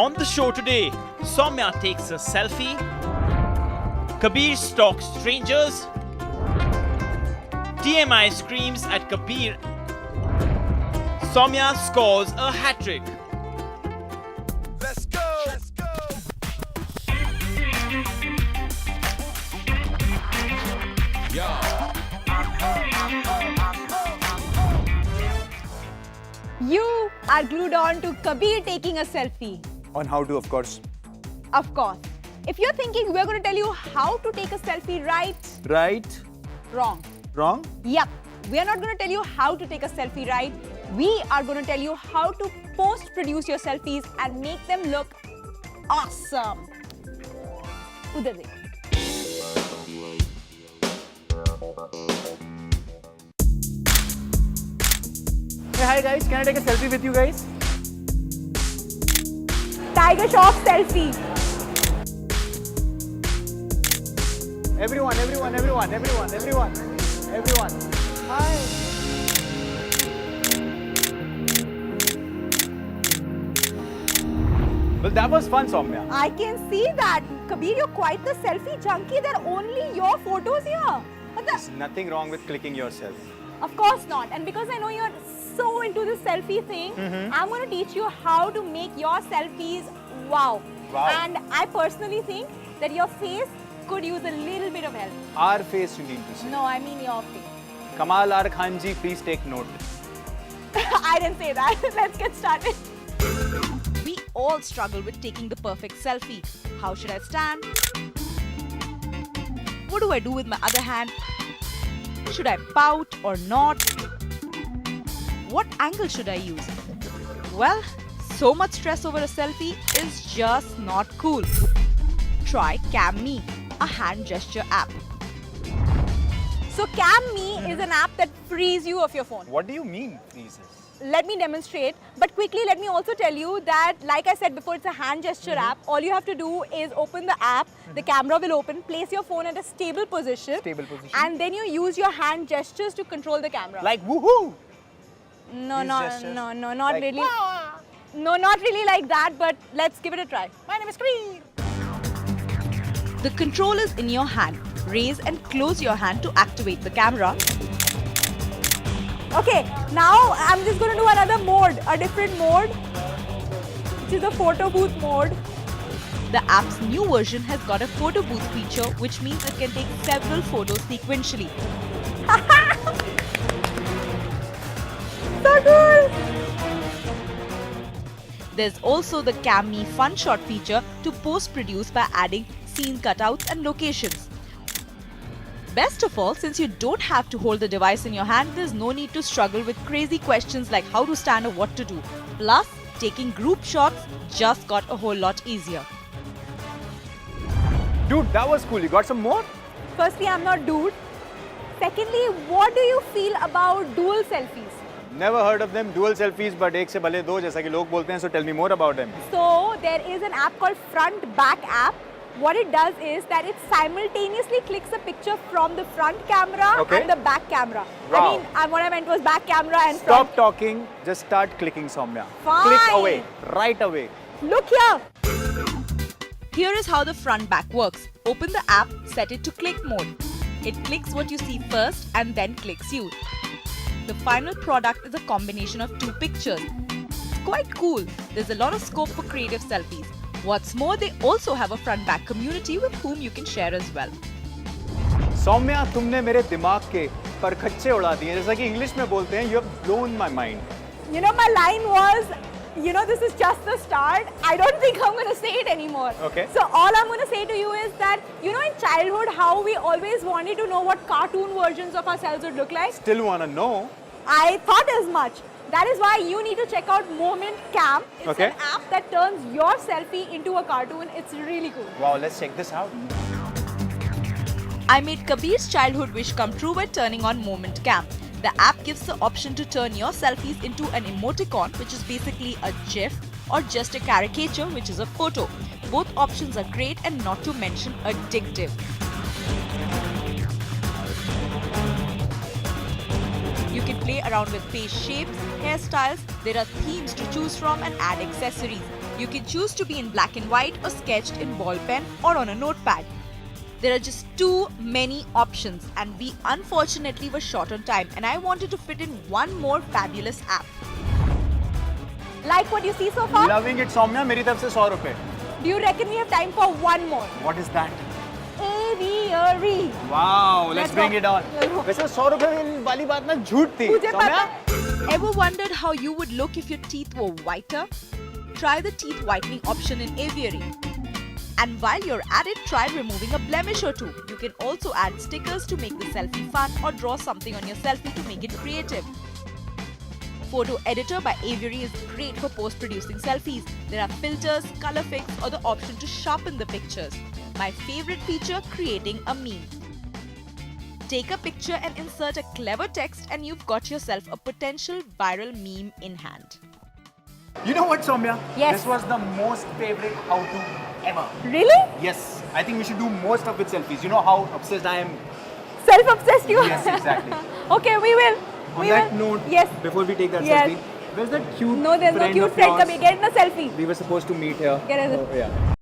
On the show today, Soumya takes a selfie, Kabir stalks strangers, TMI screams at Kabir, Soumya scores a hat-trick. Let's go. Let's go. You are glued on to Kabir taking a selfie. On how to, of course. Of course. If you're thinking we're going to tell you how to take a selfie right, Right? wrong. Wrong? Yep. We are not going to tell you how to take a selfie right. We are going to tell you how to post-produce your selfies and make them look awesome. Udhar dekh. Hey, hi guys, can I take a selfie with you guys? Tiger Shroff selfie. Everyone. Hi. Well, that was fun, Soumya. I can see that. Kabir, you're quite the selfie junkie. There are only your photos here. There's nothing wrong with clicking yourself. Of course not. And because I know you're so into this selfie thing, I'm going to teach you how to make your selfies wow. Wow. And I personally think that your face could use a little bit of help. Our face, you need to say. No, I mean your face. Kamal R. Khan ji, please take note. I didn't say that. Let's get started. We all struggle with taking the perfect selfie. How should I stand? What do I do with my other hand? Should I pout or not? What angle should I use? Well, so much stress over a selfie is just not cool. Try CamMe, a hand gesture app. So CamMe is an app that frees you of your phone. What do you mean, freezes? Let me demonstrate, but quickly let me also tell you that, like I said before, it's a hand gesture app. All you have to do is open the app, the camera will open, place your phone at a stable position, and then you use your hand gestures to control the camera. Like woohoo! No, these not gestures? like, really. No, not really like that, but let's give it a try. My name is Kabir. The control is in your hand. Raise and close your hand to activate the camera. Okay, now I'm just going to do another mode, a different mode, which is the photo booth mode. The app's new version has got a photo booth feature, which means it can take several photos sequentially. So cool! There's also the CamMe Fun Shot feature to post-produce by adding scene cutouts and locations. Best of all, since you don't have to hold the device in your hand, there's no need to struggle with crazy questions like how to stand or what to do. Plus, taking group shots just got a whole lot easier. Dude, that was cool. You got some more? Firstly, I'm not dude. Secondly, what do you feel about dual selfies? Never heard of them. Dual selfies, but एक से भले दो जैसा कि लोग बोलते हैं. So tell me more about them. So, there is an app called Front Back app. What it does is that it simultaneously clicks a picture from the front camera and the back camera. Wow. I mean, what I meant was back camera and Stop front. talking. Just start clicking, Soumya. Fine. Click away. Right away. Look here. Here is how the front back works. Open the app, set it to click mode. It clicks what you see first and then clicks you. The final product is a combination of two pictures. It's quite cool. There's a lot of scope for creative selfies. What's more, they also have a front back community with whom you can share as well. Saumya, तुमने मेरे दिमाग के परखच्चे उड़ा दिए. जैसा कि English में बोलते हैं, you have blown my mind. You know, my line was, you know, this is just the start. I don't think I'm going to say it anymore. Okay. So all I'm going to say to you is that, you know, in childhood, how we always wanted to know what cartoon versions of ourselves would look like. Still wanna know? I thought as much. That is why you need to check out Moment Cam. It's an app that turns your selfie into a cartoon. It's really cool. Wow, let's check this out. I made Kabir's childhood wish come true by turning on Moment Cam. The app gives the option to turn your selfies into an emoticon, which is basically a GIF, or just a caricature, which is a photo. Both options are great and not to mention addictive. You can play around with face shapes, hairstyles, there are themes to choose from and add accessories. You can choose to be in black and white or sketched in ball pen or on a notepad. There are just too many options, and we unfortunately were short on time, and I wanted to fit in one more fabulous app. Like what you see so far? Loving it, Soumya. मेरी तरफ से 100 रुपए. Do you reckon we have time for one more? What is that? Aviary. Wow, let's Let's bring go. it on. Let's go. वैसे 100 रुपए वाली बात ना झूठ थी. मुझे पता सौम्या? है. Ever wondered how you would look if your teeth were whiter? Try the teeth whitening option in Aviary. And while you're at it, try removing a blemish or two. You can also add stickers to make the selfie fun or draw something on your selfie to make it creative. Photo Editor by Aviary is great for post-producing selfies. There are filters, color fix, or the option to sharpen the pictures. My favorite feature, creating a meme. Take a picture and insert a clever text and you've got yourself a potential viral meme in hand. You know what, Soumya? Yes. This was the most favorite how-to ever. Really? Yes, I think we should do more stuff with selfies. You know how obsessed I am. Self-obsessed you are. Yes, exactly. Okay, we will. On we that will. note, Yes. before we take that Yes. selfie, where's that cute No, there's no friend cute of friend yours? coming. Get in a selfie. We were supposed to meet here. Get in. Oh, yeah.